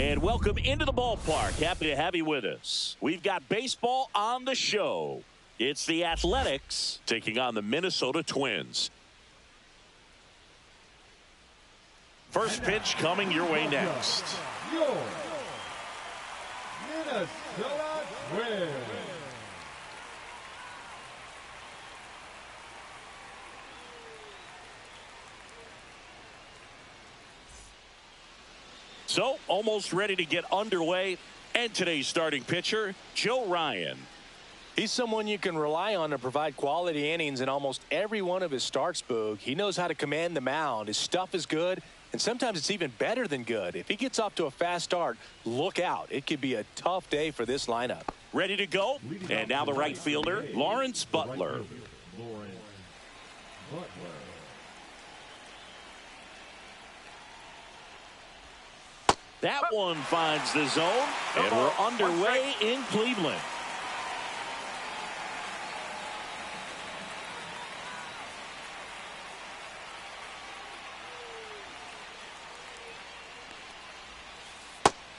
And welcome into the ballpark. Happy to have you with us. We've got baseball on the show. It's the Athletics taking on the Minnesota Twins. First pitch coming your way next. Your Minnesota Twins. So, almost ready to get underway. And today's starting pitcher, Joe Ryan. He's someone you can rely on to provide quality innings in almost every one of his starts, Boog. He knows how to command the mound. His stuff is good, and sometimes it's even better than good. If he gets off to a fast start, look out. It could be a tough day for this lineup. Ready to go? And now the right fielder, Lawrence Butler. That one finds the zone, and we're underway in Cleveland.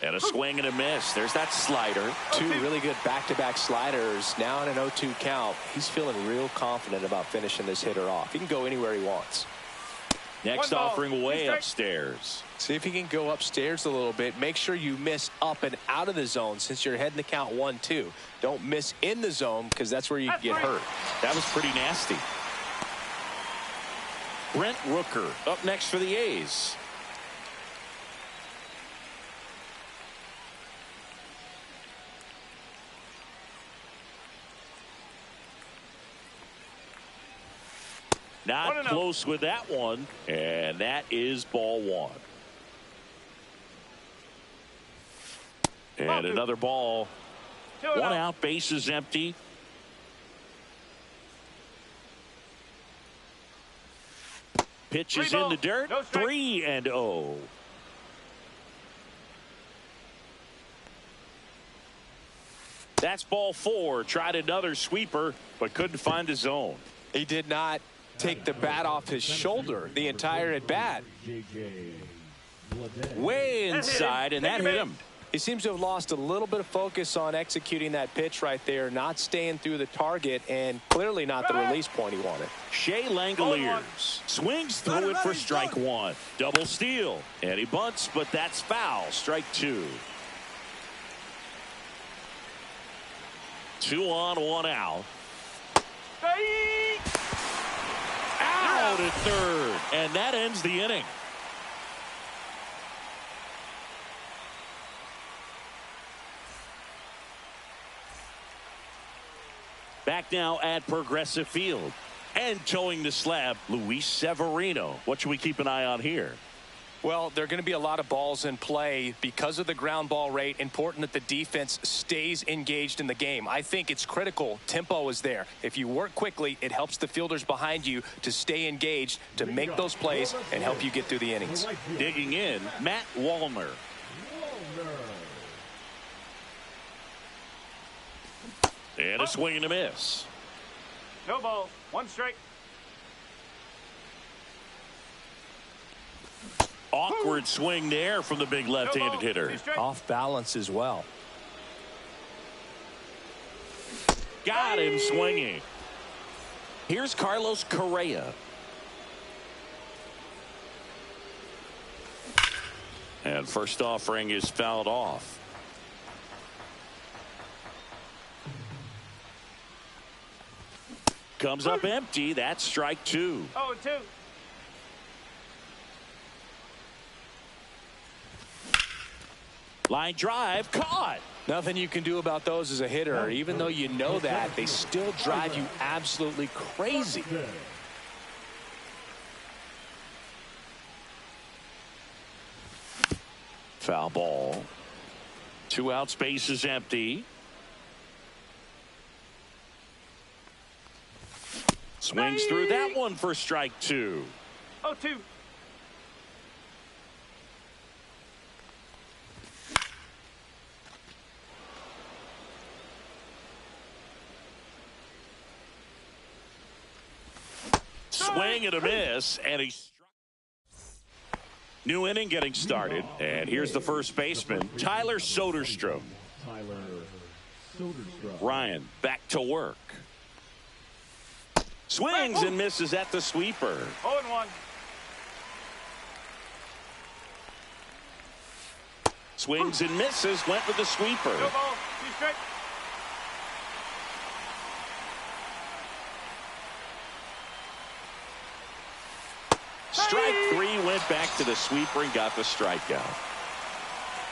And a swing and a miss. There's that slider. Two really good back-to-back sliders. Now in an 0-2 count. He's feeling real confident about finishing this hitter off. He can go anywhere he wants. Next offering way upstairs. See if he can go upstairs a little bit. Make sure you miss up and out of the zone since you're heading the count 1-2. Don't miss in the zone because that's where you get hurt. That was pretty nasty. Brent Rooker up next for the A's. Not close with that one, and that is ball one. And another ball. One out, base is empty. Pitch is in the dirt. 3-0. That's ball four. Tried another sweeper, but couldn't find a zone. He did not take the bat off his shoulder the entire at bat. Way inside, and that hit him. He seems to have lost a little bit of focus on executing that pitch right there, not staying through the target, and clearly not the release point he wanted. Shea Langoliers swings through it for strike one. Double steal, and he bunts, but that's foul. Strike two. 2 on, 1 out. Out at third, and that ends the inning. Back now at Progressive Field, and towing the slab, Luis Severino. What should we keep an eye on here? Well, there are going to be a lot of balls in play because of the ground ball rate. Important that the defense stays engaged in the game. I think it's critical. Tempo is there. If you work quickly, it helps the fielders behind you to stay engaged, to make those plays, and help you get through the innings. Digging in, Matt Wallner. And a swing and a miss. No ball. 1 strike. Awkward swing there from the big left-handed hitter. Off balance as well. Got him swinging. Here's Carlos Correa. And first offering is fouled off. Comes up empty. That's strike two. 0-2. Line drive caught. Nothing you can do about those as a hitter. Even though you know that, they still drive you absolutely crazy. Foul ball. 2 outs, base is empty. Swings through that one for strike two. 0-2. Swing and a miss, and he struck. New inning getting started, and here's the first baseman, Tyler Soderstrom. Ryan back to work. Swings and misses at the sweeper. 0-1. Swings and misses, went with the sweeper. No ball, 2 straight. Strike 3, went back to the sweeper and got the strikeout.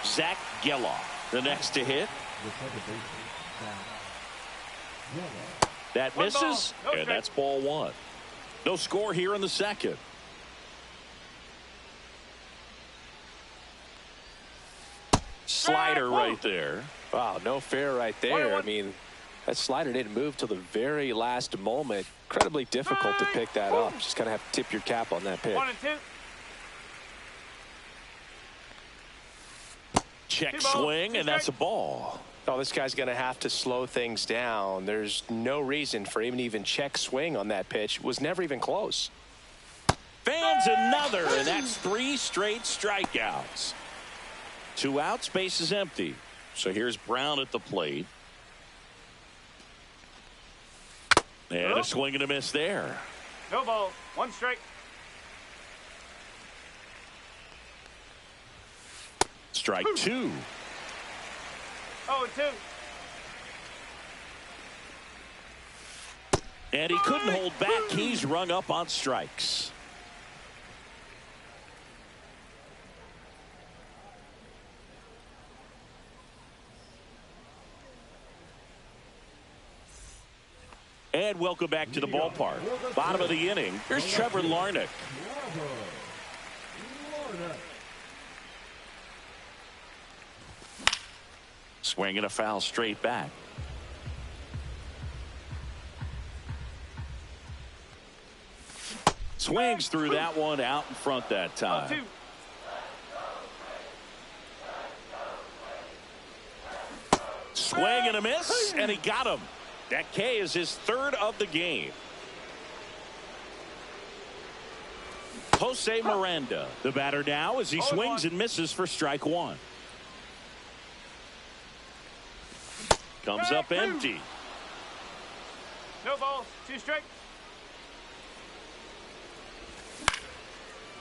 Zach Geloff, the next to hit. That misses, and that's ball 1. No score here in the second. Slider right there. Wow, no fair right there. I mean, that slider didn't move till the very last moment. Incredibly difficult to pick that up. Just kind of have to tip your cap on that pitch. 1-2. Check swing, and that's a ball. Oh, this guy's going to have to slow things down. There's no reason for him to even check swing on that pitch. It was never even close. Fans another, and that's 3 straight strikeouts. 2 outs, base is empty. So here's Brown at the plate. And a swing and a miss there. No ball, 1 strike. Strike 2. 0-2. And he couldn't hold back. He's rung up on strikes. And welcome back to the ballpark. Bottom of the inning. Here's Trevor Larnach. Swing and a foul straight back. Swings through that one, out in front that time. 0-2. Swing and a miss, and he got him. That K is his 3rd of the game. Jose Miranda, the batter now, as he swings and misses for strike 1. Comes up empty. No ball, 2 strike.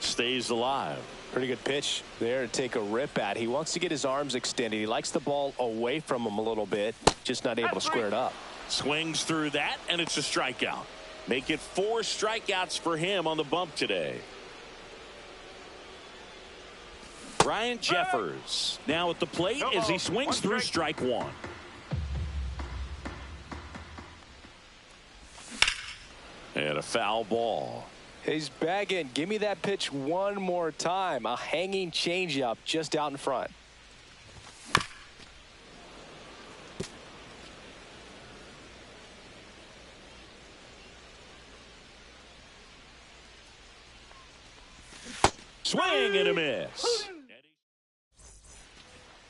Stays alive. Pretty good pitch there to take a rip at. He wants to get his arms extended. He likes the ball away from him a little bit, just not able to square it up. Swings through that, and it's a strikeout. Make it 4 strikeouts for him on the bump today. Ryan Jeffers now at the plate as he swings through strike 1. And a foul ball. He's bagging. Give me that pitch one more time. A hanging changeup just out in front. Swing and a miss.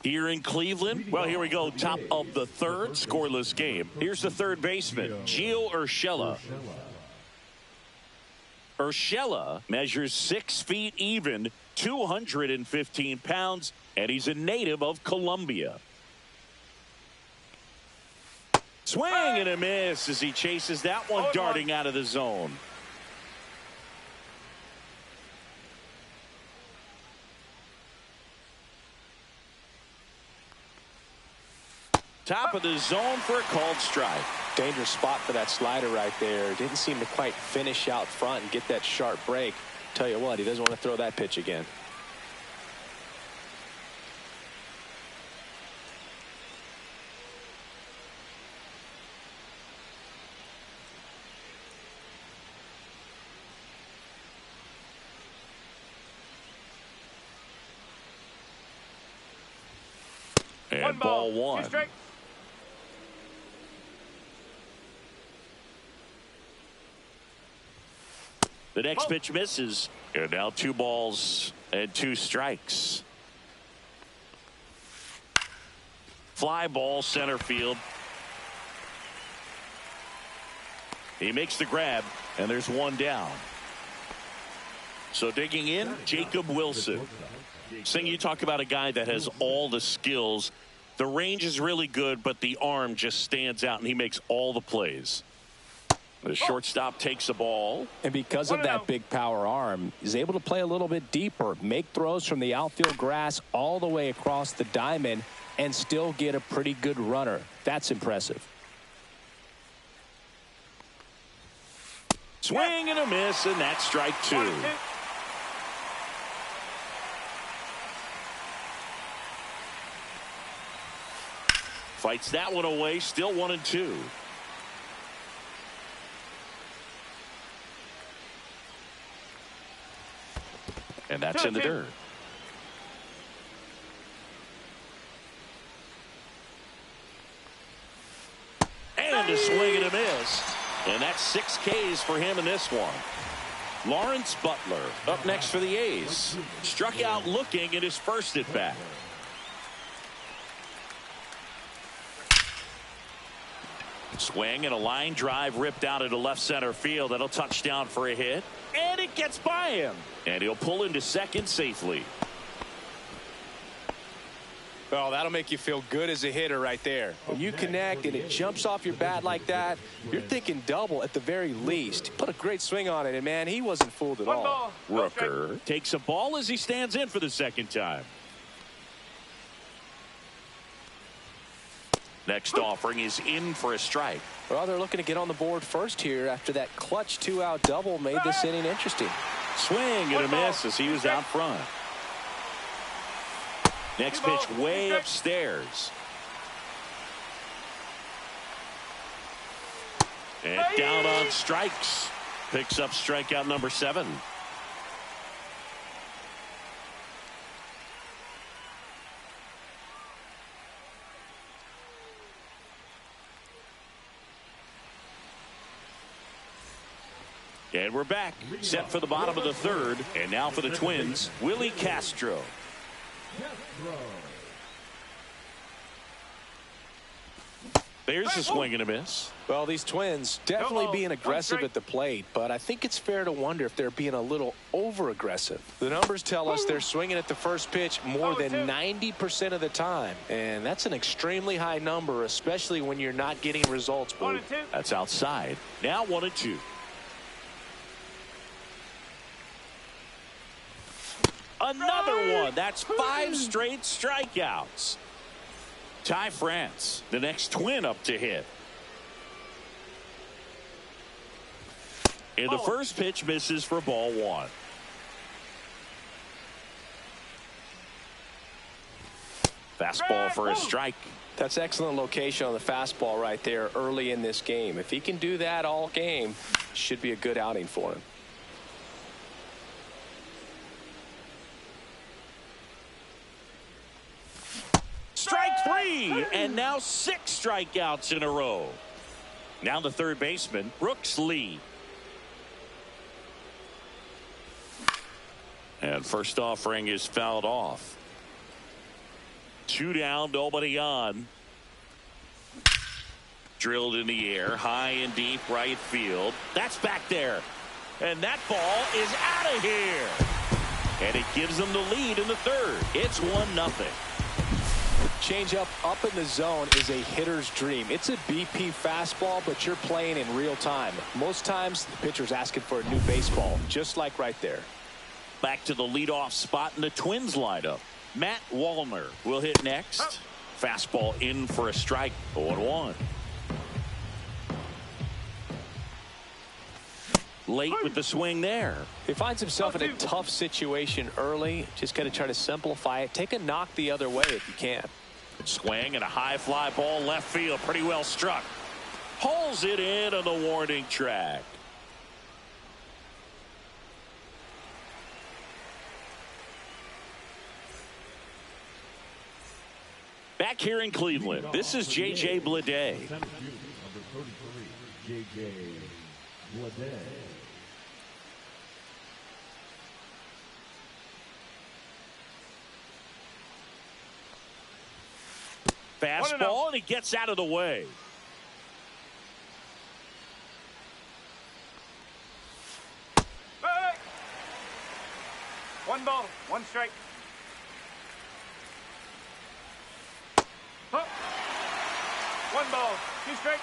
Here in Cleveland, well, here we go. Top of the 3rd, scoreless game. Here's the 3rd baseman, Gio Urshela. Urshela measures 6 feet even, 215 pounds, and he's a native of Colombia. Swing and a miss as he chases that one darting out of the zone. Top of the zone for a called strike. Dangerous spot for that slider right there. Didn't seem to quite finish out front and get that sharp break. Tell you what, he doesn't want to throw that pitch again. And ball 1. 2 strike. The next pitch misses. And now 2 balls and 2 strikes. Fly ball center field. He makes the grab, and there's 1 down. So digging in, Jacob Wilson. Sing, you talk about a guy that has all the skills. The range is really good, but the arm just stands out, and he makes all the plays. The shortstop takes the ball. And because of that big power arm, he's able to play a little bit deeper, make throws from the outfield grass all the way across the diamond, and still get a pretty good runner. That's impressive. Swing and a miss, and that's strike two. Fights that one away, still 1-2. And that's in the dirt. And a swing and a miss. And that's 6 Ks for him in this one. Lawrence Butler up next for the A's. Struck out looking at his first at bat. Swing and a line drive ripped out into left center field. That'll touch down for a hit. And it gets by him. And he'll pull into second safely. Oh, that'll make you feel good as a hitter right there. When you connect and it jumps off your bat like that, you're thinking double at the very least. He put a great swing on it, and man, he wasn't fooled at all. Rooker takes a ball as he stands in for the second time. Next offering is in for a strike. Well, they're looking to get on the board first here after that clutch 2-out double made this inning interesting. Swing and a miss as he was out front. Next pitch way upstairs. And down on strikes. Picks up strikeout number 7. And we're back, set for the bottom of the third. And now for the Twins, Willie Castro. There's a swing and a miss. Well, these Twins definitely being aggressive at the plate, but I think it's fair to wonder if they're being a little over-aggressive. The numbers tell us they're swinging at the first pitch more than 90% of the time, and that's an extremely high number, especially when you're not getting results. That's outside. Now 1-2. Another one. That's 5 straight strikeouts. Ty France, the next Twin up to hit. And the first pitch misses for ball 1. Fastball for a strike. That's excellent location on the fastball right there early in this game. If he can do that all game, should be a good outing for him. Strike 3, and now 6 strikeouts in a row. Now the third baseman, Brooks Lee. And first offering is fouled off. 2 down, nobody on. Drilled in the air, high and deep right field. That's back there. And that ball is out of here. And it gives them the lead in the third. It's 1-0. Change up in the zone is a hitter's dream. It's a BP fastball, but you're playing in real time. Most times the pitcher's asking for a new baseball, just like right there. Back to the leadoff spot in the Twins lineup. Matt Wallner will hit next. Fastball in for a strike. 0-1. Late with the swing there. He finds himself in a tough situation early. Just got to try to simplify it. Take a knock the other way if you can. Swing and a high fly ball left field. Pretty well struck. Pulls it in on the warning track. Back here in Cleveland, this is J.J. Bleday. Fastball, and he gets out of the way. One ball, one strike. Huh. One ball, two strikes.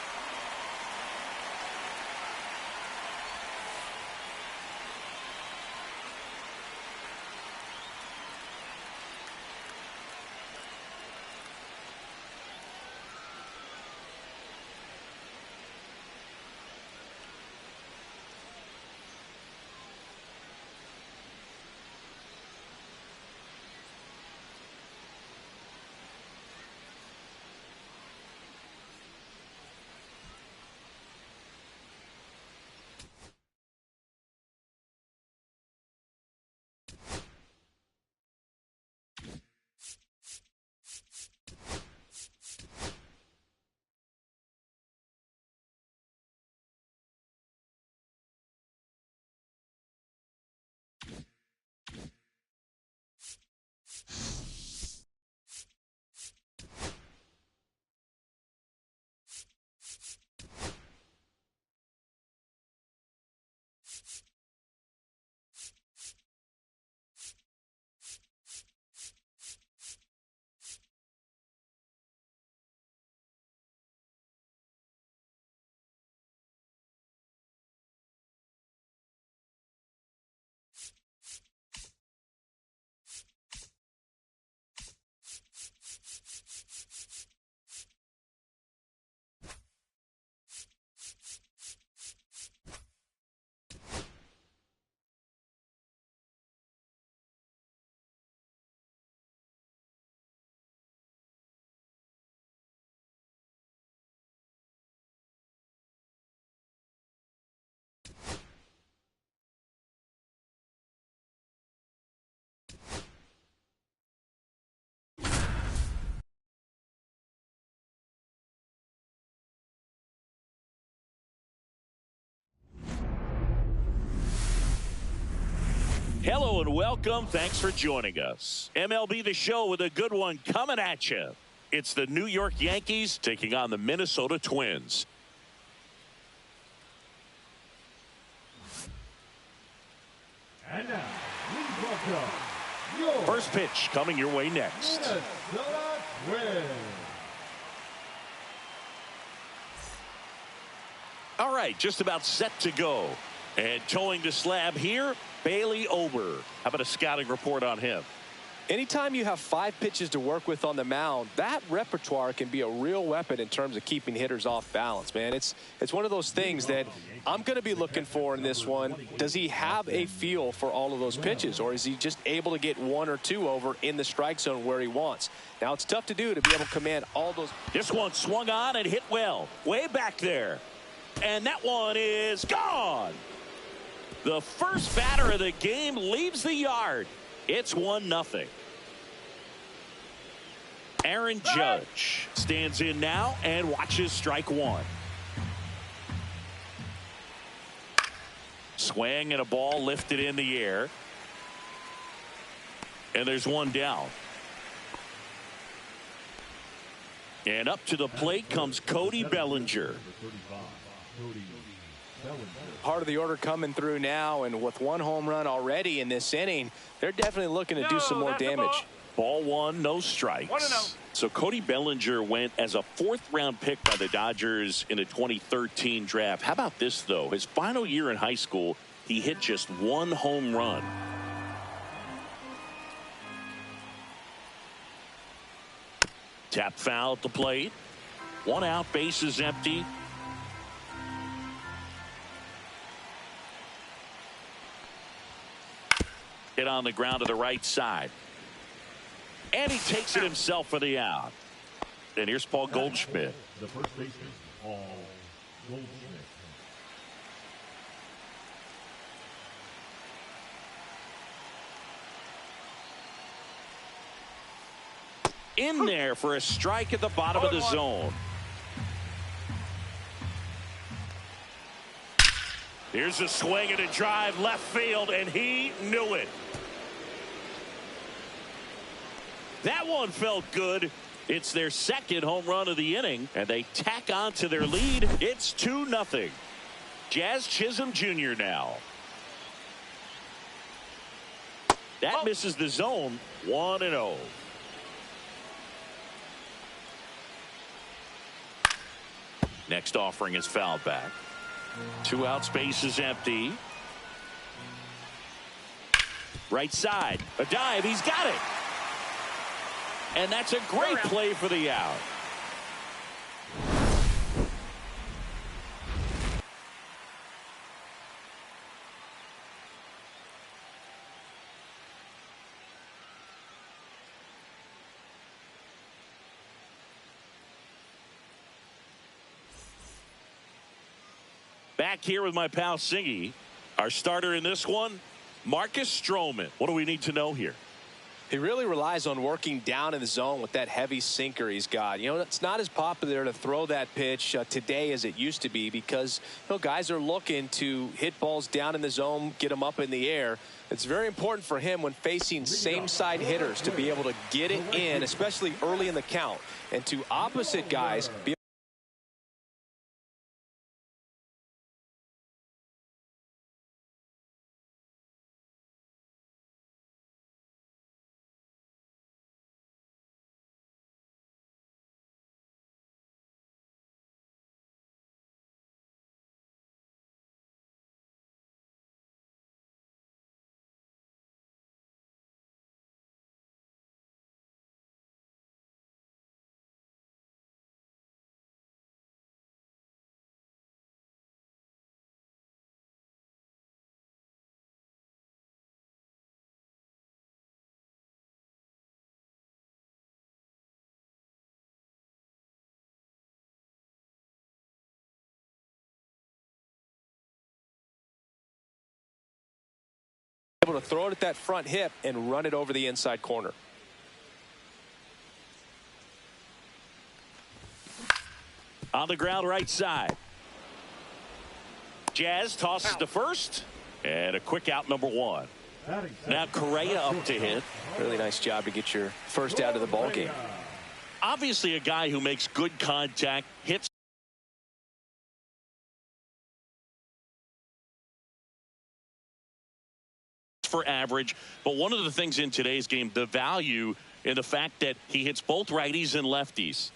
Hello and welcome. Thanks for joining us. MLB The Show with a good one coming at you. It's the New York Yankees taking on the Minnesota Twins. And now, please welcome your First pitch coming your way next. Minnesota Twins. All right, just about set to go. And towing the slab here, Bailey Ober. How about a scouting report on him? Anytime you have 5 pitches to work with on the mound, that repertoire can be a real weapon in terms of keeping hitters off balance, man. It's one of those things that I'm going to be looking for in this one. Does he have a feel for all of those pitches, or is he just able to get 1 or 2 over in the strike zone where he wants? Now, it's tough to do to be able to command all those. This one swung on and hit well, way back there. And that one is gone. The first batter of the game leaves the yard. It's 1-0. Aaron Judge stands in now and watches strike one. Swing and a ball lifted in the air. And there's one down. And up to the plate comes Cody Bellinger. Part of the order coming through now, and with 1 home run already in this inning, they're definitely looking to do some more damage. Ball 1, no strikes. 1-0. So Cody Bellinger went as a 4th-round pick by the Dodgers in the 2013 draft. How about this, though? His final year in high school, he hit just 1 home run. Tap foul at the plate. 1 out, base is empty. Hit on the ground to the right side. And he takes it himself for the out. And here's Paul Goldschmidt. The first baseman, Paul Goldschmidt. In there for a strike at the bottom of the zone. Here's a swing and a drive left field, and he knew it. That one felt good. It's their 2nd home run of the inning, and they tack on to their lead. It's 2-0. Jazz Chisholm Jr. now. That misses the zone. 1-0. Next offering is fouled back. 2 outs, base is empty. Right side, a dive, he's got it. And that's a great play for the out. Back here with my pal Singy. Our starter in this one, Marcus Stroman. What do we need to know here? He really relies on working down in the zone with that heavy sinker he's got. You know, it's not as popular to throw that pitch today as it used to be because, you know, guys are looking to hit balls down in the zone, get them up in the air. It's very important for him when facing same-side hitters to be able to get it in, especially early in the count, and to opposite guys be able to throw it at that front hip and run it over the inside corner. On the ground right side. Jazz tosses to first. And a quick out, number 1. Now Correa up to hit. Really nice job to get your first out of the ball game. Obviously a guy who makes good contact, hits for average, but one of the things in today's game, the value in the fact that he hits both righties and lefties.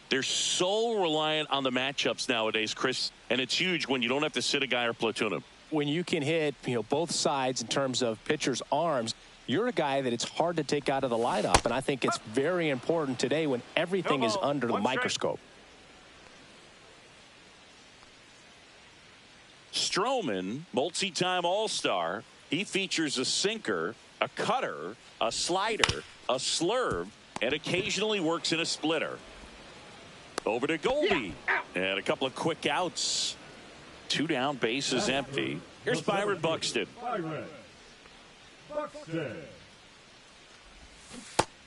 They're so reliant on the matchups nowadays, Chris, and it's huge when you don't have to sit a guy or platoon him. When you can hit, you know, both sides in terms of pitchers' arms, you're a guy that it's hard to take out of the lineup, and I think it's very important today when everything is under the microscope. Stroman, multi-time All-Star. He features a sinker, a cutter, a slider, a slurve, and occasionally works in a splitter. Over to Goldie. And a couple of quick outs. 2 down, bases empty. Here's Byron Buxton.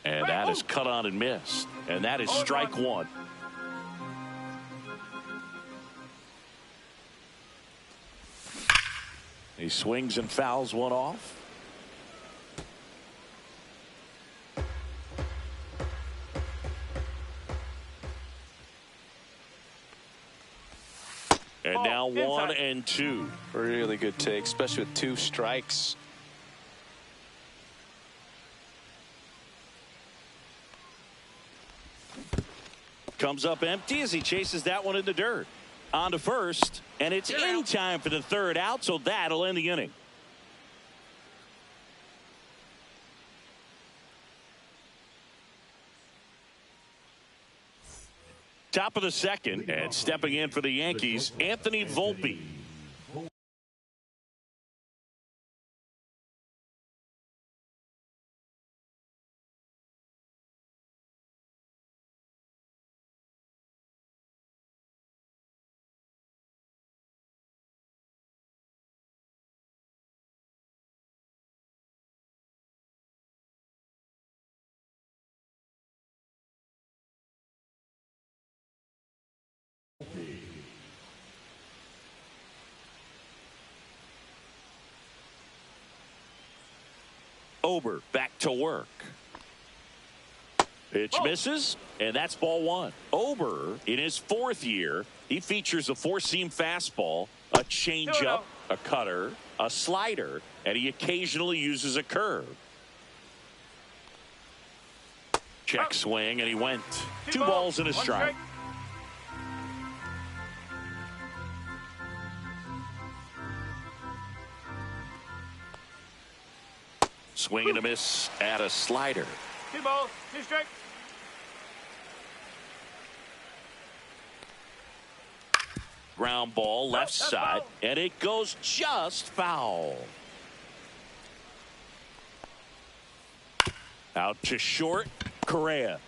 And that is cut on and missed. And that is strike 1. He swings and fouls one off. And now 1 and 2. Really good take, especially with 2 strikes. Comes up empty as he chases that one in the dirt. On to first, and it's in time for the 3rd out, so that'll end the inning. Top of the 2nd, and stepping in for the Yankees, Anthony Volpe. Ober back to work. Pitch misses, and that's ball 1. Ober, in his 4th year, he features a 4-seam fastball, a changeup, a cutter, a slider, and he occasionally uses a curve. Check swing, and he went. 2 balls and a strike. Swing and a miss at a slider. 2 balls, 2 strikes. Ground ball left side, and it goes just foul. Out to short, Correa.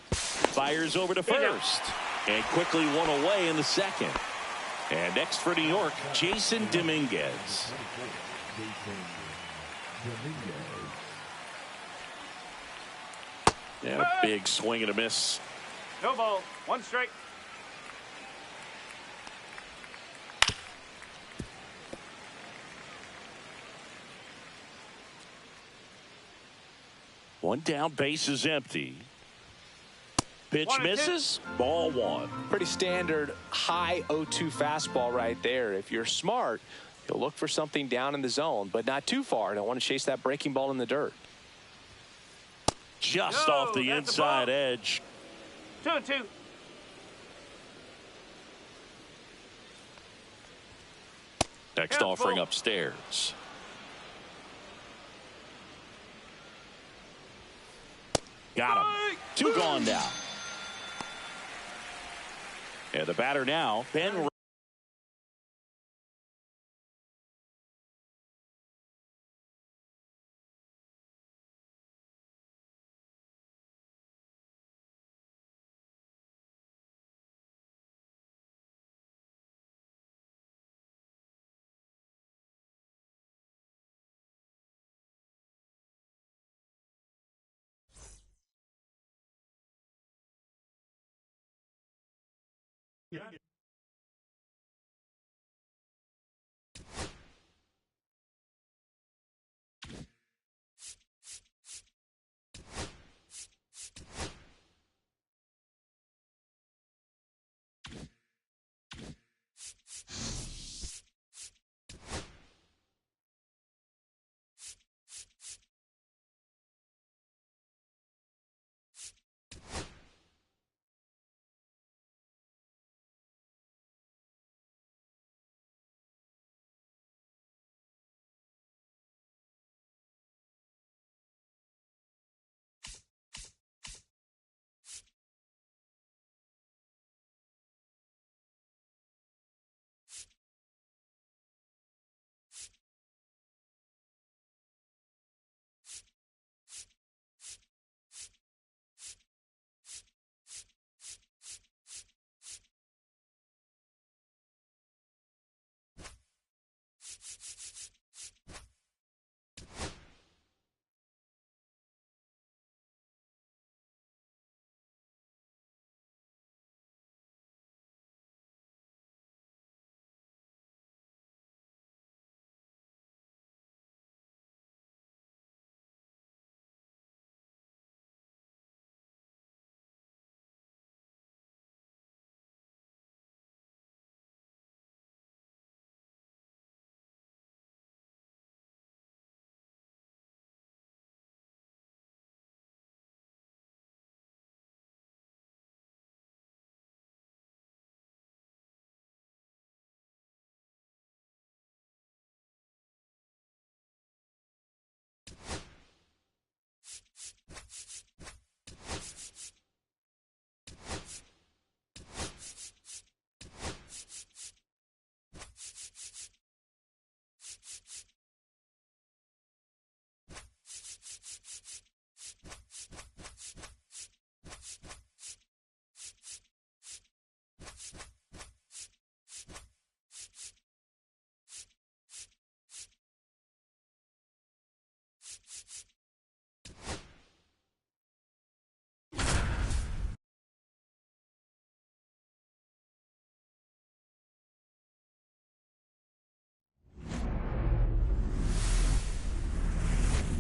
Fires over to first, and quickly one away in the second. And next for New York, Jason Dominguez. And a big swing and a miss. No ball, 1 strike. One down, base is empty. Pitch 1-2. misses, ball 1. Pretty standard high 0-2 fastball right there. If you're smart, you'll look for something down in the zone, but not too far. Don't want to chase that breaking ball in the dirt. Just No, off the that's a inside ball. edge. 2-2. Next Careful. offering upstairs. Got him. 2 gone now. And the batter now, Ben.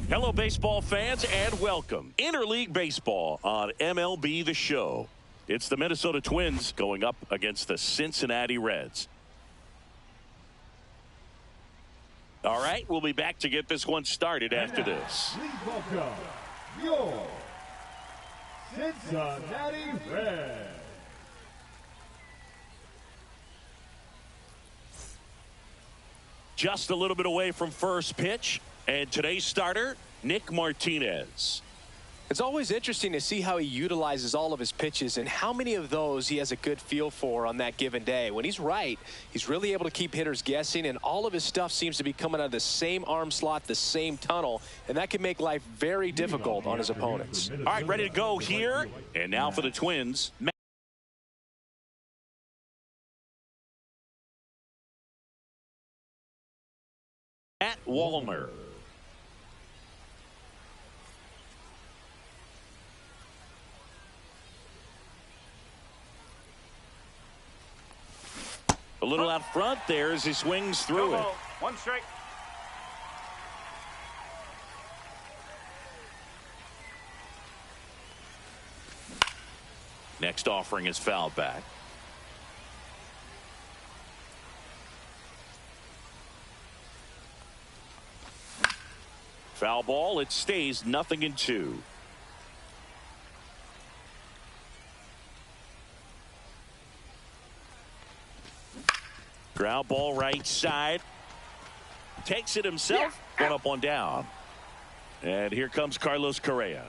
Hello, baseball fans, and welcome. Interleague Baseball on MLB The Show. It's the Minnesota Twins going up against the Cincinnati Reds. All right, we'll be back to get this one started after this. Please welcome your Cincinnati Reds. Just a little bit away from first pitch, and today's starter, Nick Martinez. It's always interesting to see how he utilizes all of his pitches and how many of those he has a good feel for on that given day. When he's right, he's really able to keep hitters guessing, and all of his stuff seems to be coming out of the same arm slot, the same tunnel, and that can make life very difficult on his opponents. All right, ready to go here, and now for the Twins. Matt Wallner. A little out front there as he swings through it. One strike. Next offering is fouled back. Foul ball. It stays 0-2. Ground ball right side. Takes it himself. One up, one down. And here comes Carlos Correa.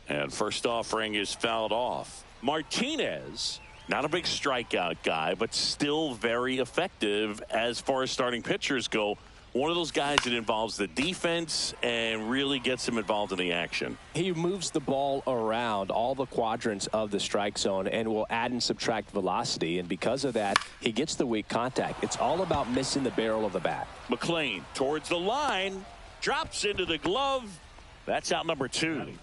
And first offering is fouled off. Martinez, not a big strikeout guy, but still very effective as far as starting pitchers go. One of those guys that involves the defense and really gets him involved in the action. He moves the ball around all the quadrants of the strike zone and will add and subtract velocity. And because of that, he gets the weak contact. It's all about missing the barrel of the bat. McLean towards the line, drops into the glove. That's out number 2.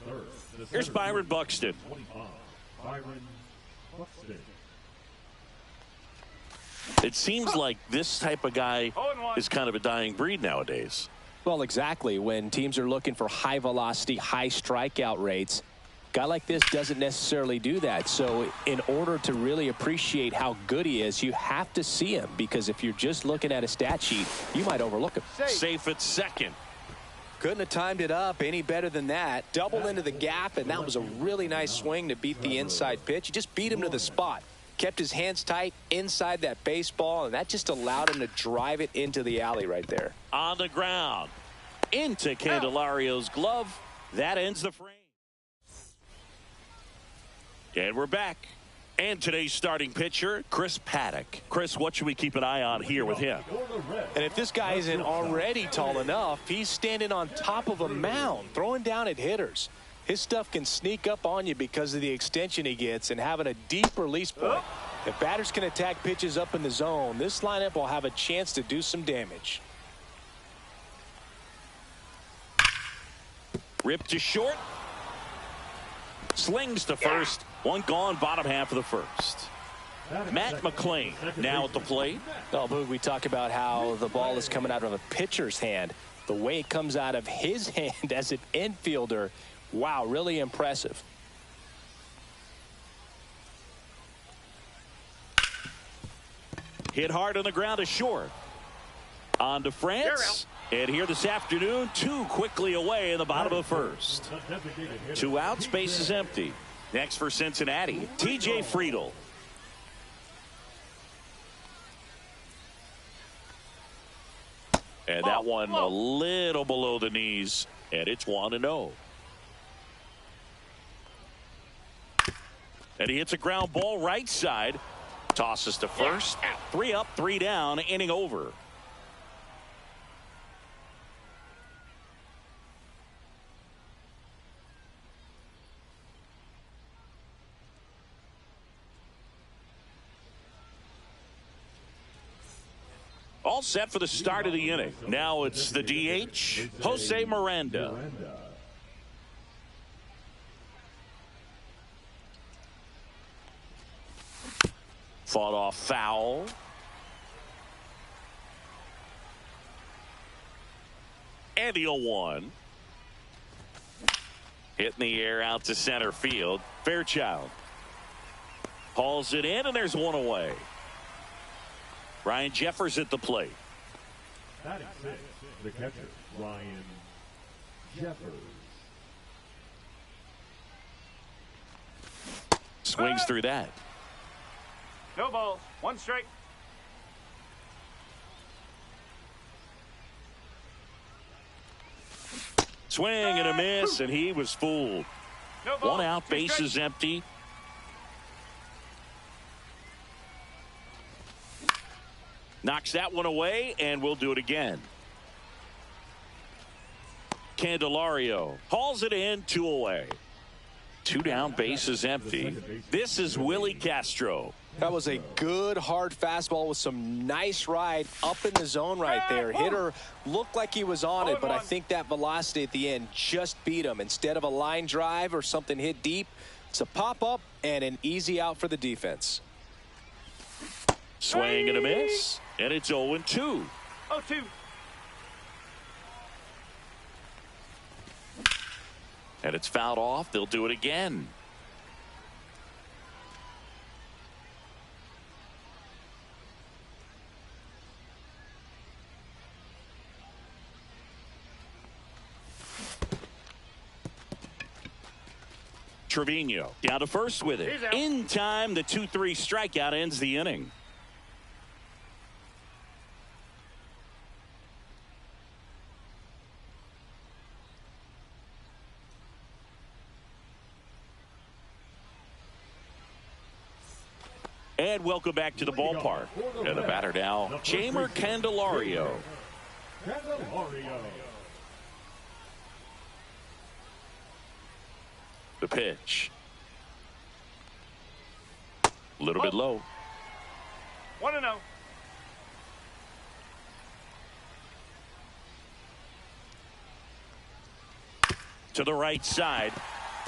Here's Byron Buxton. It seems like this type of guy is kind of a dying breed nowadays. Well, exactly. When teams are looking for high velocity, high strikeout rates, a guy like this doesn't necessarily do that. So in order to really appreciate how good he is, you have to see him, because if you're just looking at a stat sheet, you might overlook him. Safe at second. Couldn't have timed it up any better than that. Doubled into the gap, and that was a really nice swing to beat the inside pitch. He just beat him to the spot. Kept his hands tight inside that baseball, and that just allowed him to drive it into the alley right there. On the ground. Into Candelario's glove. That ends the frame. And we're back. And today's starting pitcher, Chris Paddock. Chris, what should we keep an eye on here with him? And if this guy isn't already tall enough, he's standing on top of a mound, throwing down at hitters. His stuff can sneak up on you because of the extension he gets and having a deep release point. If batters can attack pitches up in the zone, this lineup will have a chance to do some damage. Ripped to short. Slings to first. One gone, bottom half of the first. Matt McLean now at the plate. Oh, Boog, we talk about how the ball is coming out of a pitcher's hand. The way it comes out of his hand as an infielder, wow, really impressive. Hit hard on the ground to short. On to France. And here this afternoon, 2 quickly away in the bottom of the first. 2 outs, base is empty. Next for Cincinnati, TJ Friedl. And that one a little below the knees, and it's 1-0. And he hits a ground ball right side. Tosses to first. 3 up, 3 down, inning over. All set for the start of the inning. Now it's the DH, Jose Miranda. Fought off foul. And the 0-1. Hit in the air out to center field. Fairchild hauls it in, and there's one away. Ryan Jeffers at the plate. Batting six, the catcher, Ryan Jeffers. Swings through that. No balls. One strike. Swing and a miss, and he was fooled. No balls. One out, Two bases strikes. empty. Knocks that one away, and we'll do it again. Candelario hauls it in, 2 away. 2 down, bases empty. This is Willie Castro. That was a good hard fastball with some nice ride up in the zone right there. Hitter looked like he was on it, but I think that velocity at the end just beat him. Instead of a line drive or something hit deep, it's a pop up and an easy out for the defense. Swing and a miss, and it's 0-2. 0-2. And it's fouled off. They'll do it again. Trevino down to first with it. In time, the 2-3 strikeout ends the inning. And welcome back to the ballpark. And the batter now, Jeimer Candelario. Candelario. The pitch. A little bit low. 1-0. To the right side.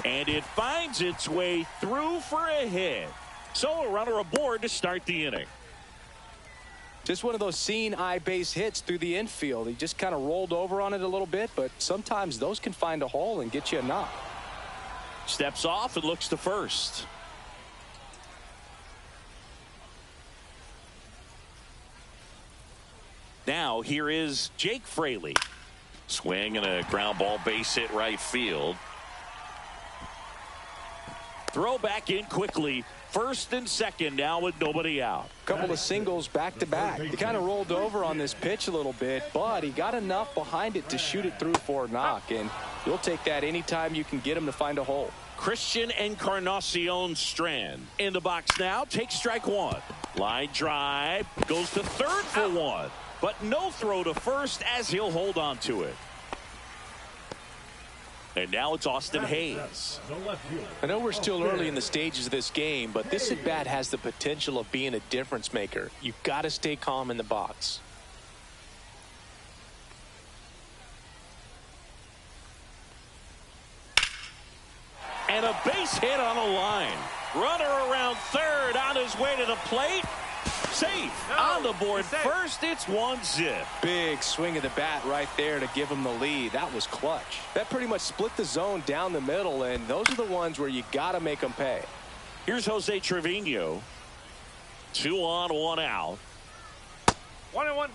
And it finds its way through for a hit. So a runner aboard to start the inning. Just one of those seeing eye base hits through the infield. He just kind of rolled over on it a little bit, but sometimes those can find a hole and get you a knock. Steps off and looks to first. Now here is Jake Fraley. Swing and a ground ball base hit right field. Throw back in quickly. First and second now with nobody out. Couple of singles back to back. He kind of rolled over on this pitch a little bit, but he got enough behind it to shoot it through for a knock, and you'll take that anytime you can get him to find a hole. Christian Encarnacion Strand in the box now. Takes strike one. Line drive. Goes to third for one. But no throw to first as he'll hold on to it. And now it's Austin Hayes. I know we're still early in the stages of this game, but this at bat has the potential of being a difference maker. You've got to stay calm in the box. And a base hit on a line. Runner around third on his way to the plate. Safe on the board first. It's 1-0. Big swing of the bat right there to give him the lead. That was clutch. That pretty much split the zone down the middle, and those are the ones where you got to make them pay. Here's Jose Trevino. 2 on, 1 out. 1-1.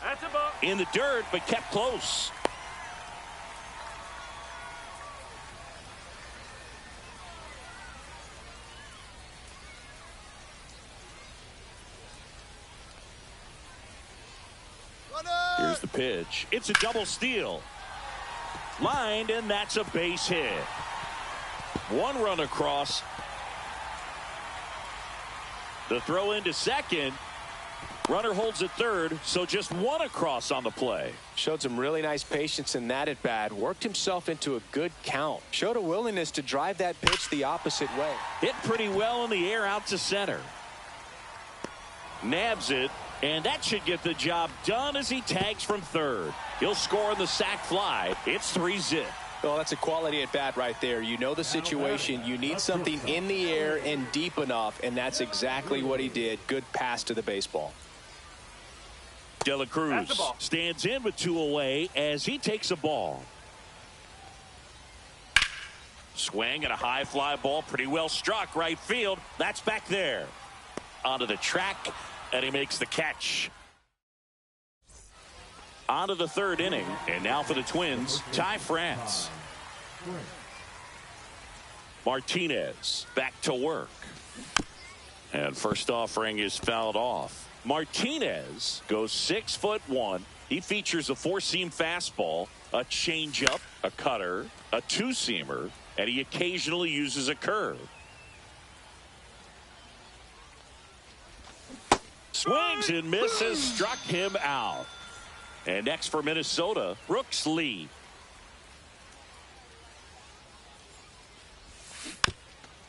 That's a ball. In the dirt, but kept close. Here's the pitch. It's a double steal. Lined, and that's a base hit. 1 run across. The throw into second. Runner holds at third, so just 1 across on the play. Showed some really nice patience in that at bat. Worked himself into a good count. Showed a willingness to drive that pitch the opposite way. Hit pretty well in the air out to center. Nabs it, and that should get the job done as he tags from third. He'll score on the sac fly. It's 3-0. Well, that's a quality at bat right there. You know the situation. You need something in the air and deep enough, and that's exactly what he did. Good pass to the baseball. De La Cruz stands in with 2 away as he takes a ball. Swing and a high fly ball, pretty well struck right field. That's back there. Onto the track, and he makes the catch. Onto the 3rd inning, and now for the Twins, Ty France. Martinez back to work. And first offering is fouled off. Martinez goes 6'1". He features a 4-seam fastball, a changeup, a cutter, a 2-seamer, and he occasionally uses a curve. Swings and misses, struck him out. And next for Minnesota, Brooks Lee.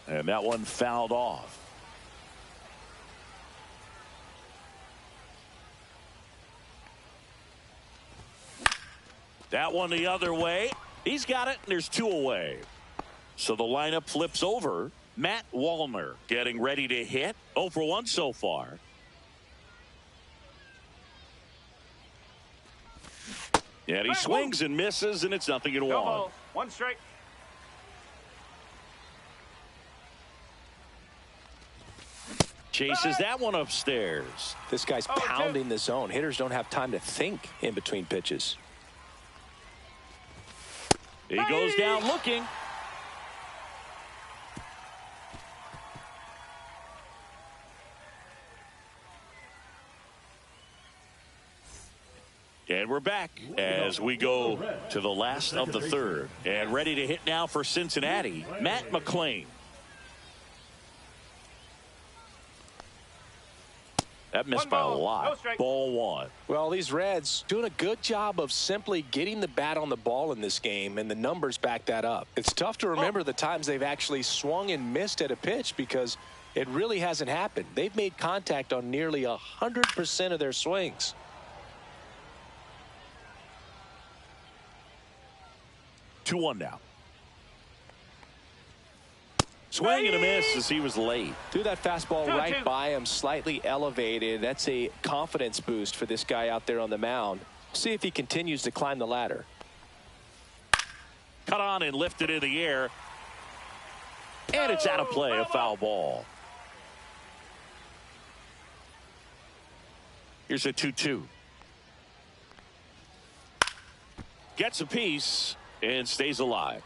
And that one fouled off. That one the other way. He's got it, and there's 2 away. So the lineup flips over. Matt Wallner getting ready to hit. 0 for 1 so far. And he swings and misses, and it's 0-1. No ball. 1 strike. Chases that one upstairs. This guy's pounding the zone. Hitters don't have time to think in between pitches. He goes down looking. And we're back as we go to the last of the 3rd. And ready to hit now for Cincinnati, Matt McClain. That missed by a lot. Ball 1. Well, these Reds doing a good job of simply getting the bat on the ball in this game, and the numbers back that up. It's tough to remember the times they've actually swung and missed at a pitch because it really hasn't happened. They've made contact on nearly 100% of their swings. Two one now. Swing and a miss as he was late. Threw that fastball right by him, slightly elevated. That's a confidence boost for this guy out there on the mound. See if he continues to climb the ladder. Cut on and lifted in the air. And it's out of play, a foul ball. Here's a 2-2. Gets a piece and stays alive.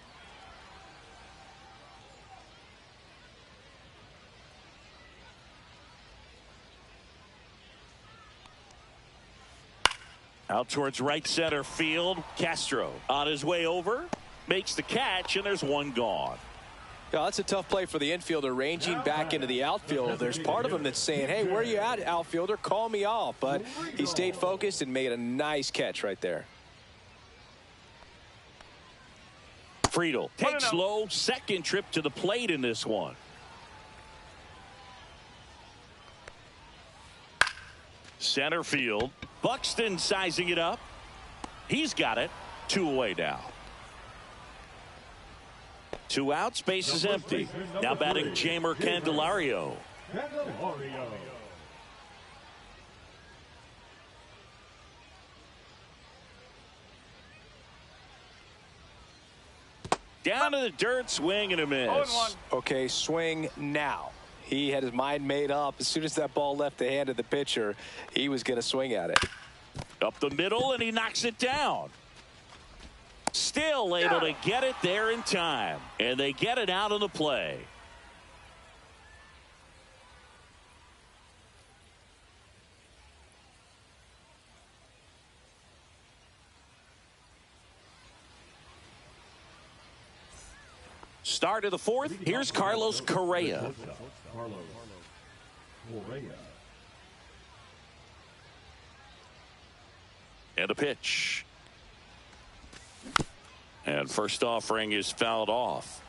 Out towards right center field. Castro on his way over. Makes the catch, and there's one gone. Yeah, that's a tough play for the infielder, ranging back into the outfield. There's part of him that's saying, hey, where you at, outfielder? Call me off. But he stayed focused and made a nice catch right there. Friedel takes low, second trip to the plate in this one. Center field. Buxton sizing it up. He's got it. Two away now. Two outs, base is empty. Now batting Jeimer Candelario. Down to the dirt, swing and a miss. Okay, swing now. He had his mind made up. As soon as that ball left the hand of the pitcher, he was going to swing at it. Up the middle, and he knocks it down. Still able to get it there in time. And they get it out of the play. Start of the fourth. Here's Carlos Correa. And a pitch. And first offering is fouled off.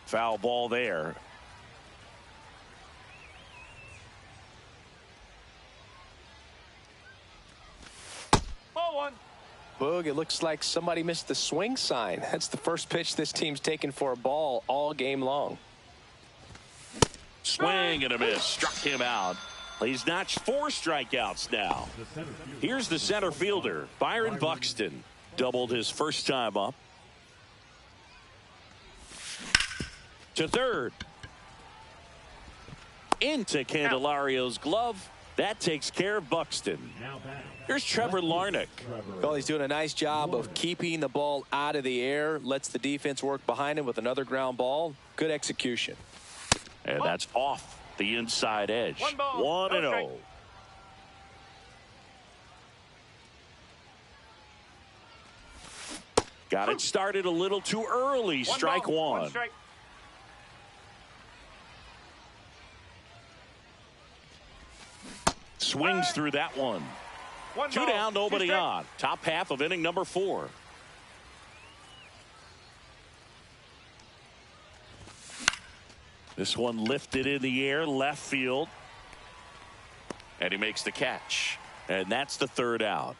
Foul ball there. Boog, it looks like somebody missed the swing sign. That's the first pitch this team's taken for a ball all game long. Swing and a miss. Struck him out. He's notched 4 strikeouts now. Here's the center fielder, Byron Buxton. Doubled his first time up. To third. Into Candelario's glove. That takes care of Buxton. Here's Trevor Larnach. Well, he's doing a nice job of keeping the ball out of the air. Lets the defense work behind him with another ground ball. Good execution. And that's off the inside edge. 1-0. Got it started a little too early. Strike one. 1 strike. Swings through that one. 2 down, nobody on. Top half of inning number 4. This one lifted in the air, left field. And he makes the catch. And that's the 3rd out.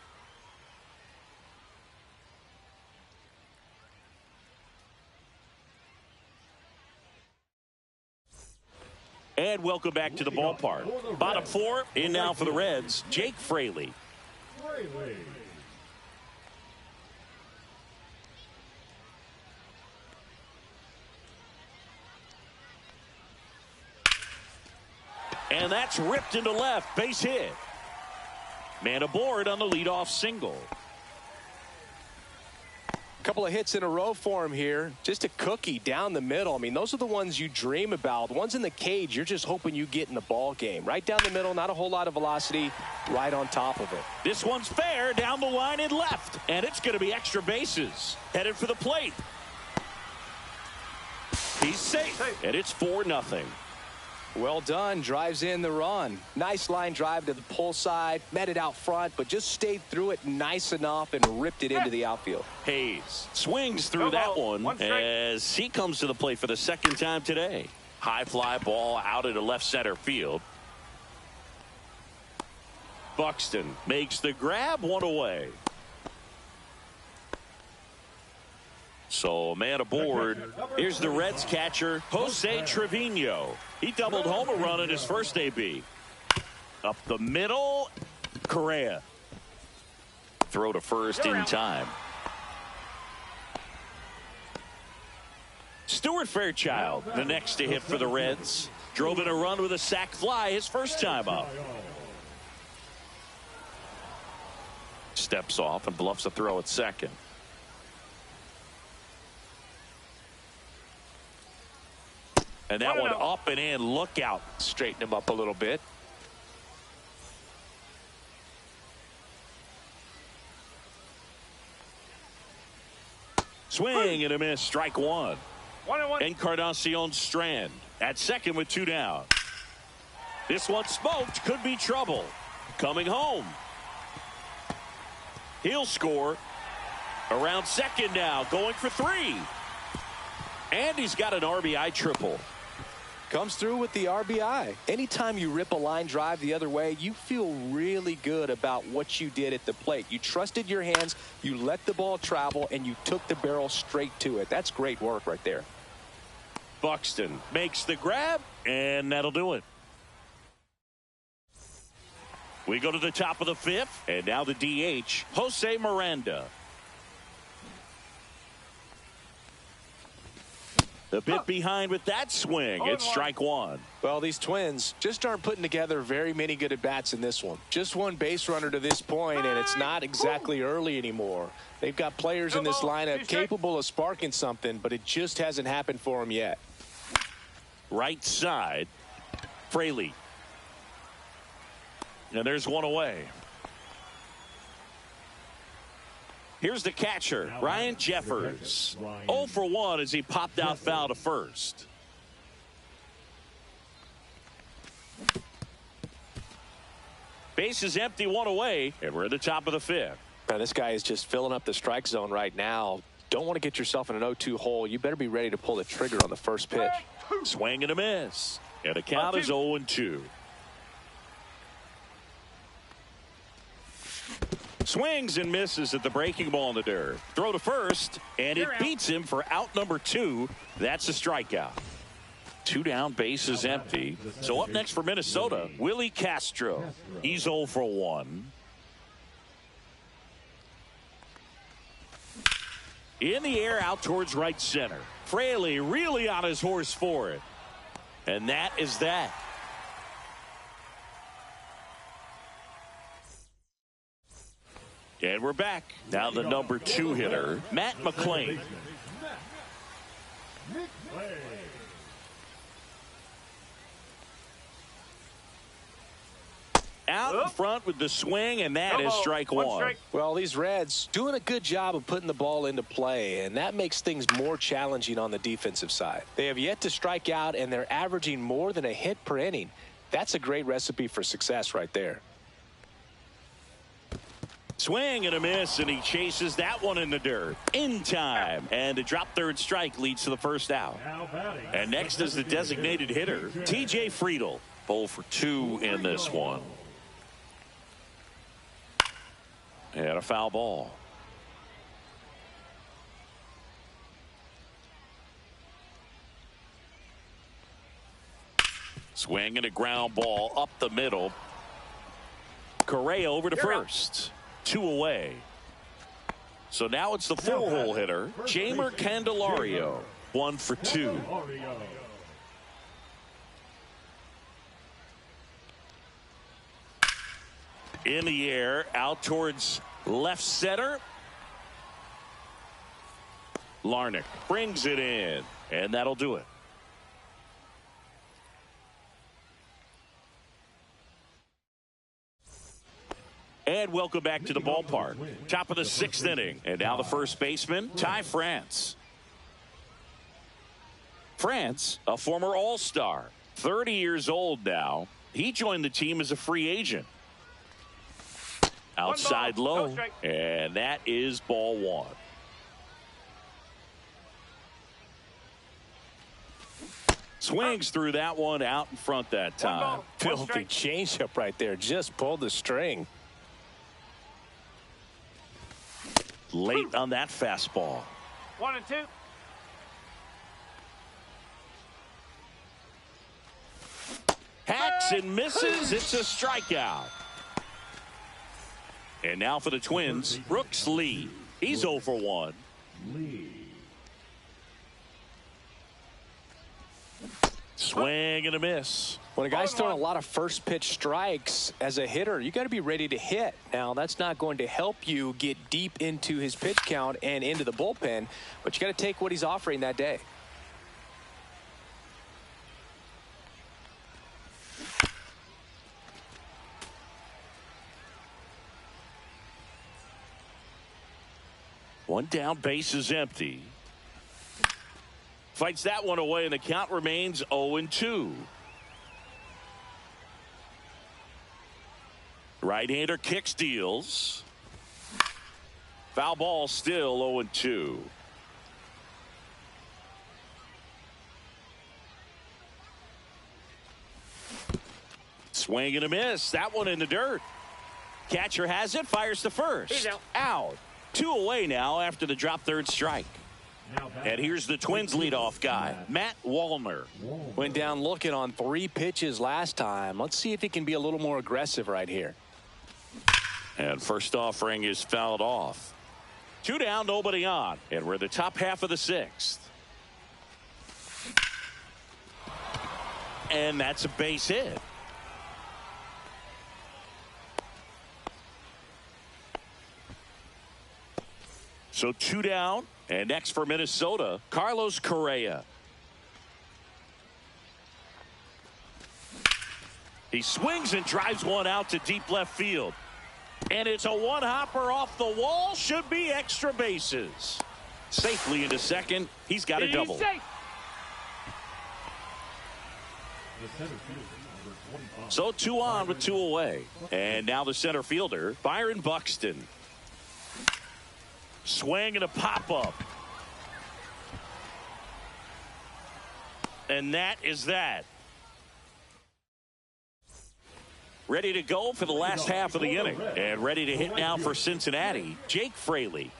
And welcome back to the ballpark. Bottom 4 in now for the Reds, Jake Fraley. And that's ripped into left. Base hit. Man aboard on the leadoff single. Couple of hits in a row for him here. Just a cookie down the middle. I mean, those are the ones you dream about. The ones in the cage, you're just hoping you get in the ball game. Right down the middle, not a whole lot of velocity, right on top of it. This one's fair down the line and left. And it's going to be extra bases. Headed for the plate. He's safe. And it's 4-0. Well done. Drives in the run. Nice line drive to the pull side. Met it out front, but just stayed through it nice enough and ripped it into the outfield. Hayes swings through that one as he comes to the plate for the 2nd time today. High fly ball out into left center field. Buxton makes the grab, 1 away. So a man aboard. Here's the Reds catcher, Jose Trevino. He doubled home a run in his first AB. Up the middle, Correa. Throw to first in time. Stuart Fairchild, the next to hit for the Reds. Drove in a run with a sac fly his first time up. Steps off and bluffs a throw at second. And that one up and in. Look out. Straighten him up a little bit. Swing and a miss. Strike 1. 1-1. Encarnacion Strand at second with 2 down. This one smoked. Could be trouble. Coming home. He'll score. Around second now. Going for 3. And he's got an RBI triple. Comes through with the RBI. Anytime you rip a line drive the other way, you feel really good about what you did at the plate. You trusted your hands, you let the ball travel, and you took the barrel straight to it. That's great work right there. Buxton makes the grab, and that'll do it. We go to the top of the 5th, and now the DH, Jose Miranda. A bit behind with that swing. It's strike 1. Well, these Twins just aren't putting together very many good at-bats in this one. Just one base runner to this point, and it's not exactly early anymore. They've got players in this lineup capable of sparking something, but it just hasn't happened for them yet. Right side, Fraley. And there's 1 away. Here's the catcher, Ryan Jeffers. 0 for 1 as he popped out foul to first. Base is empty, 1 away, and we're at the top of the 5th. Now, this guy is just filling up the strike zone right now. Don't want to get yourself in an 0-2 hole. You better be ready to pull the trigger on the first pitch. Swing and a miss. And the count is 0-2. Swings and misses at the breaking ball in the dirt. Throw to first, and it beats him for out number 2. That's a strikeout. 2 down, bases empty. So up next for Minnesota, Willie Castro. He's 0 for 1. In the air out towards right center. Fraley really on his horse for it. And that is that. And we're back. Now the number 2 hitter, Matt McClain. Out in front with the swing, and that is strike 1. Well, these Reds doing a good job of putting the ball into play, and that makes things more challenging on the defensive side. They have yet to strike out, and they're averaging more than a hit per inning. That's a great recipe for success right there. Swing and a miss, and he chases that one in the dirt. In time. And a drop third strike leads to the first out. And next is the designated hitter, TJ Friedl. 0 for 2 in this one. And a foul ball. Swing and a ground ball up the middle. Correa over to first. 2 away. So now it's the 4-hole hitter, Jeimer Candelario. 1 for 2. In the air, out towards left center. Larnach brings it in, and that'll do it. And welcome back to the ballpark. Top of the 6th inning, and now the first baseman, Ty France. France, a former All-Star, 30 years old now. He joined the team as a free agent. Outside low, and that is ball 1. Swings through that one out in front that time. Filthy changeup right there. Just pulled the string. Late on that fastball. 1 and 2. Hacks and misses. It's a strikeout. And now for the Twins, Brooks Lee. He's 0 for 1. Swing and a miss. When a guy's throwing a lot of first pitch strikes as a hitter, you got to be ready to hit. Now, that's not going to help you get deep into his pitch count and into the bullpen, but you got to take what he's offering that day. One down, base is empty. Fights that one away, and the count remains 0-2. Right-hander kick steals. Foul ball, still 0-2. Swing and a miss. That one in the dirt. Catcher has it, fires to first. He's out. Out. 2 away now after the drop third strike. And here's the Twins leadoff guy, Matt Wallner. Went down looking on 3 pitches last time. Let's see if he can be a little more aggressive right here. And first offering is fouled off. 2 down, nobody on. And we're the top half of the 6th. And that's a base hit. So 2 down, and next for Minnesota, Carlos Correa. He swings and drives one out to deep left field. And it's a one-hopper off the wall. Should be extra bases. Safely into second. He's got a double. So 2 on with 2 away. And now the center fielder, Byron Buxton. Swing and a pop-up. And that is that. Ready to go for the last half of the inning. And ready to hit now for Cincinnati, Jake Fraley.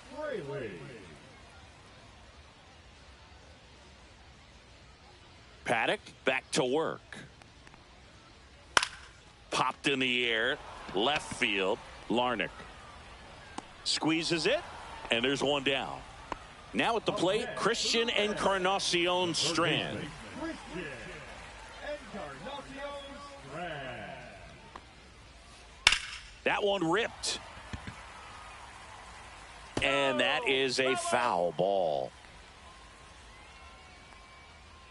Paddock back to work. Popped in the air. Left field. Larnach squeezes it. And there's one down. Now at the plate, Christian Encarnacion Strand. That one ripped. And that is a foul ball.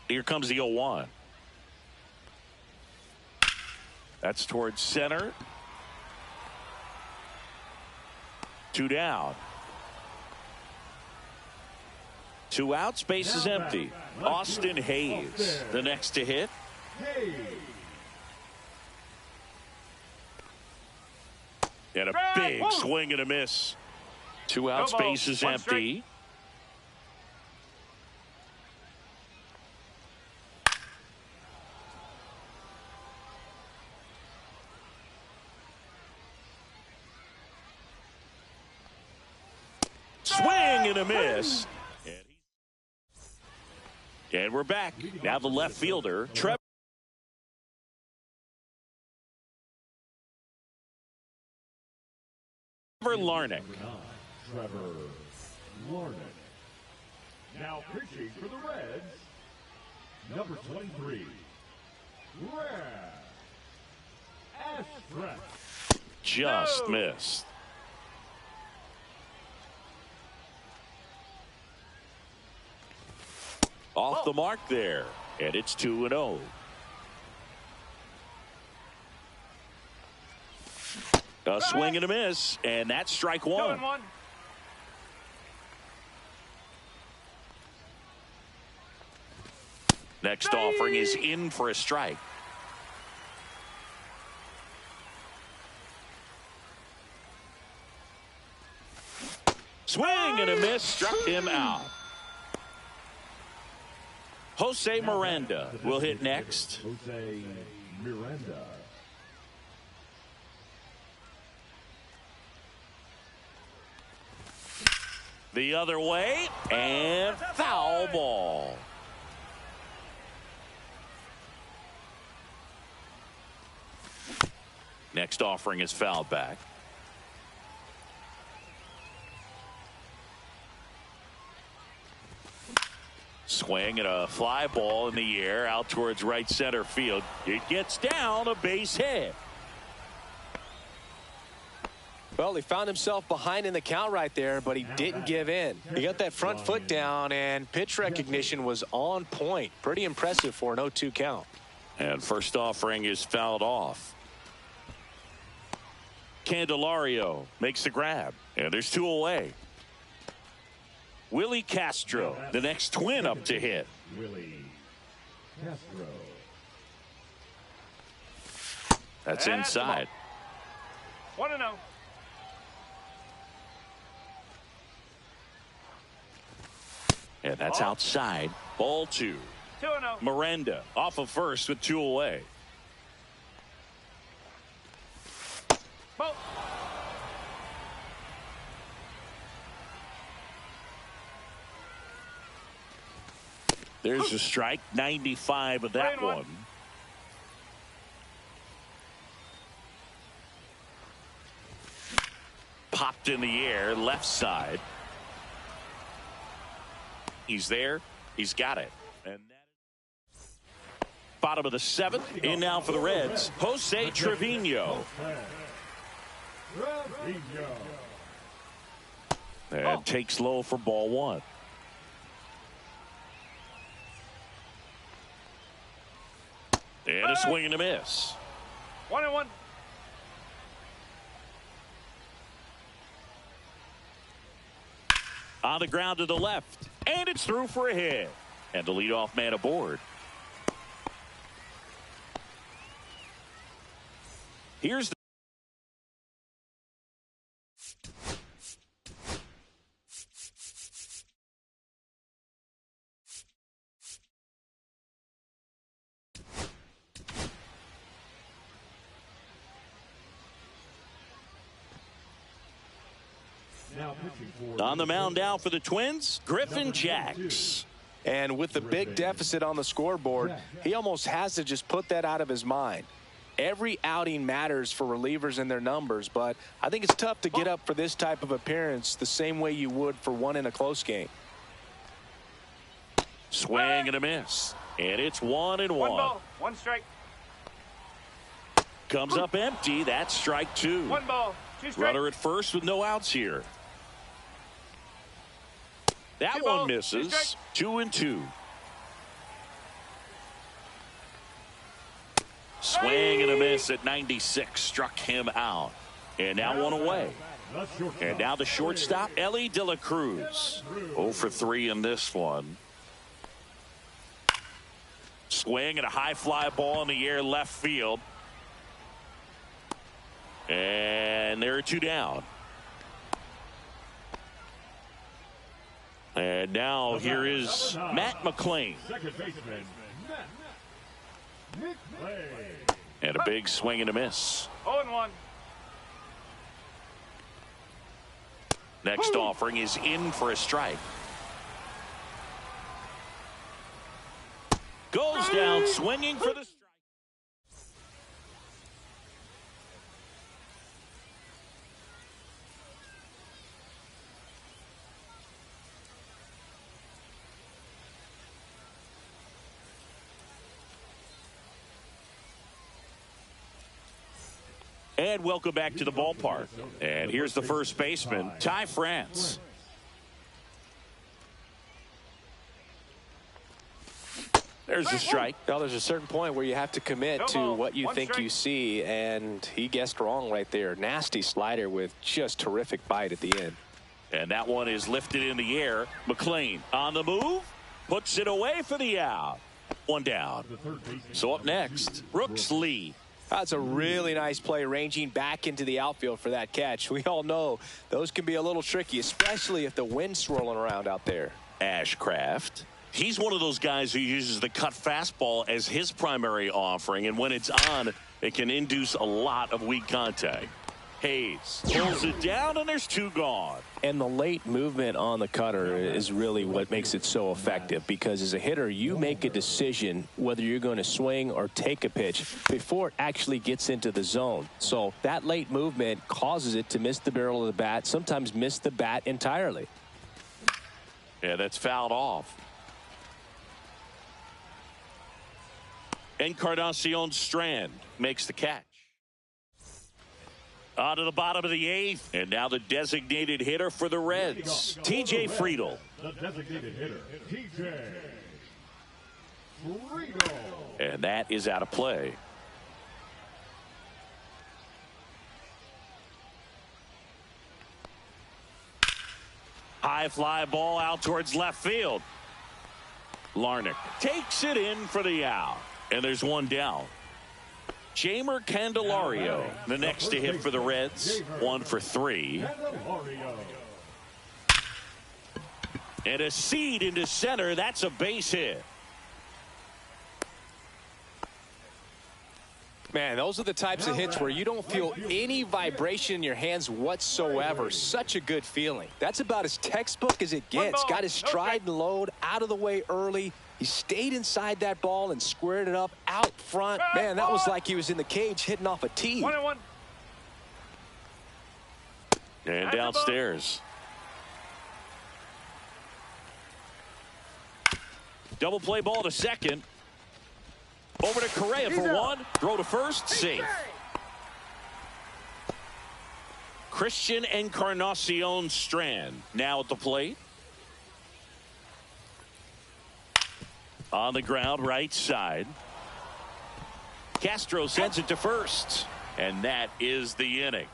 Here comes the 0-1. That's towards center. 2 down. 2 outs, base is empty. Austin Hayes, the next to hit. And a big swing and a miss. 2 outs, base is empty. Swing and a miss. And we're back. Now the left fielder, Trevor Larnach. Trevor Larnach. Now pitching for the Reds, number 23, Brad Ashford. Just missed. Off the mark there, and it's 2-0. A swing and a miss, and that's strike one. 2-1. Next offering is in for a strike. Swing and a miss, struck him out. Jose Miranda will hit next. Jose Miranda. The other way, and foul ball. Next offering is fouled back. Swing and a fly ball in the air out towards right center field. It gets down, a base hit. Well, he found himself behind in the count right there, but he didn't give in. He got that front foot down, and pitch recognition was on point. Pretty impressive for an 0-2 count. And first offering is fouled off. Candelario makes the grab, and there's 2 away. Willie Castro, the next twin up to hit. Willie Castro. That's inside. 1-0. And that's outside. Ball 2. 2-0. Miranda off of first with 2 away. Ball. There's a strike. 95 of that 3-1. one. Popped in the air, left side. He's there. He's got it. And that bottom of the 7th. In now for the Reds, Jose Trevino. And takes low for ball 1. And a swing and a miss. 1-1. On the ground to the left. And it's through for a hit. And the leadoff man aboard. Here's the Now pitching for On the mound now for the Twins, Griffin Jacks. And with the big deficit on the scoreboard, he almost has to just put that out of his mind. Every outing matters for relievers and their numbers, but I think it's tough to get up for this type of appearance the same way you would for one in a close game. Swing and a miss. And it's 1-1. One ball, one strike. Comes up empty. That's strike two. One ball, two strikes. Runner at first with no outs here. That Two one balls, misses. 2-2. Swing and a miss at 96. Struck him out. And now one away. And now the shortstop, Ellie De La Cruz. 0 for 3 in this one. Swing and a high fly ball in the air left field. And there are two down. And now here is Matt McClain. second baseman, Matt McClain. And a big swing and a miss. 0-1. Next offering is in for a strike. Goes down swinging for the strike. And welcome back to the ballpark. And here's the first baseman, Ty France. There's the strike. Now, there's a certain point where you have to commit to what you think you see, and he guessed wrong right there. Nasty slider with just terrific bite at the end. And that one is lifted in the air. McClain on the move, puts it away for the out. One down. So up next, Brooks Lee. That's a really nice play, ranging back into the outfield for that catch. We all know those can be a little tricky, especially if the wind's swirling around out there. Ashcraft. He's one of those guys who uses the cut fastball as his primary offering, and when it's on, it can induce a lot of weak contact. Hayes pulls it down, and there's two gone. And the late movement on the cutter is really what makes it so effective, because as a hitter, you make a decision whether you're going to swing or take a pitch before it actually gets into the zone. So that late movement causes it to miss the barrel of the bat, sometimes miss the bat entirely. Yeah, that's fouled off. Encarnacion Strand makes the catch. On to the bottom of the eighth, and now the designated hitter for the Reds, T.J. Friedel. The designated hitter, T.J. Friedel. And that is out of play. High fly ball out towards left field. Larnach takes it in for the out. And there's one down. Jamer Candelario, the next to hit for the Reds. 1 for 3. And a seed into center. That's a base hit. Man, those are the types of hits where you don't feel any vibration in your hands whatsoever. Such a good feeling. That's about as textbook as it gets. Got his stride and load out of the way early. He stayed inside that ball and squared it up out front. Man, that was like he was in the cage hitting off a tee. 1-1. And downstairs. Double play ball to second. Over to Correa for one. Throw to first. Safe. Christian Encarnacion Strand now at the plate. On the ground, right side. Castro sends it to first. And that is the inning.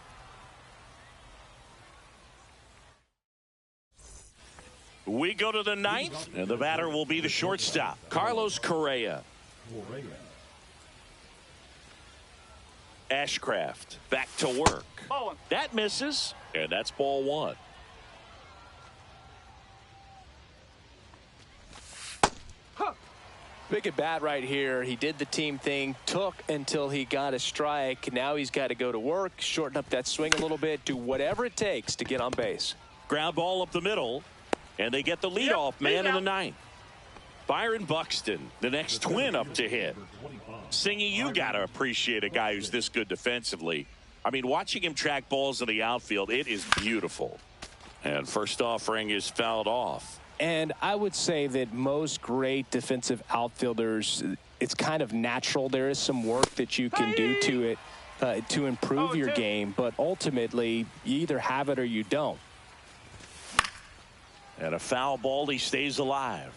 We go to the ninth, and the batter will be the shortstop, Carlos Correa. Ashcraft back to work. Ball one. That misses, and that's ball one. Big at bat right here. He did the team thing, took until he got a strike. Now he's got to go to work, shorten up that swing a little bit, do whatever it takes to get on base. Ground ball up the middle, and they get the leadoff man in the ninth. Byron Buxton, the next twin up to hit. Singy, you got to appreciate a guy who's this good defensively. I mean, watching him track balls in the outfield, it is beautiful. And first offering is fouled off. And I would say that most great defensive outfielders, it's kind of natural. There is some work that you can do to it to improve your game, but ultimately you either have it or you don't. And a foul ball, he stays alive.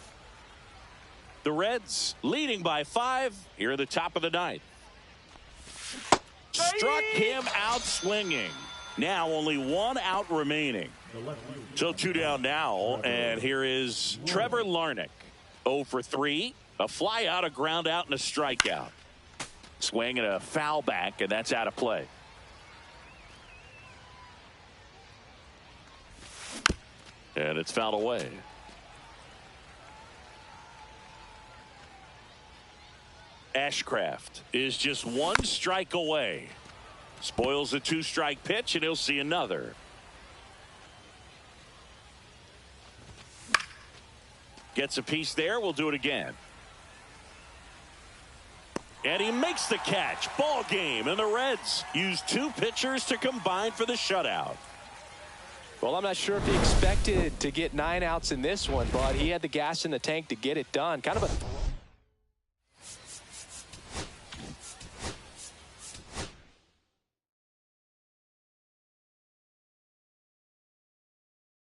The Reds leading by 5 here at the top of the ninth. Struck him out swinging. Now only 1 out remaining. So 2 down now, and here is Trevor Larnach. 0 for 3. A fly out, a ground out, and a strikeout. Swing and a foul back, and that's out of play. And it's fouled away. Ashcraft is just 1 strike away. Spoils a 2-strike pitch, and he'll see another. Gets a piece there. We'll do it again. And he makes the catch. Ball game. And the Reds use 2 pitchers to combine for the shutout. Well, I'm not sure if he expected to get 9 outs in this one, but he had the gas in the tank to get it done. Kind of a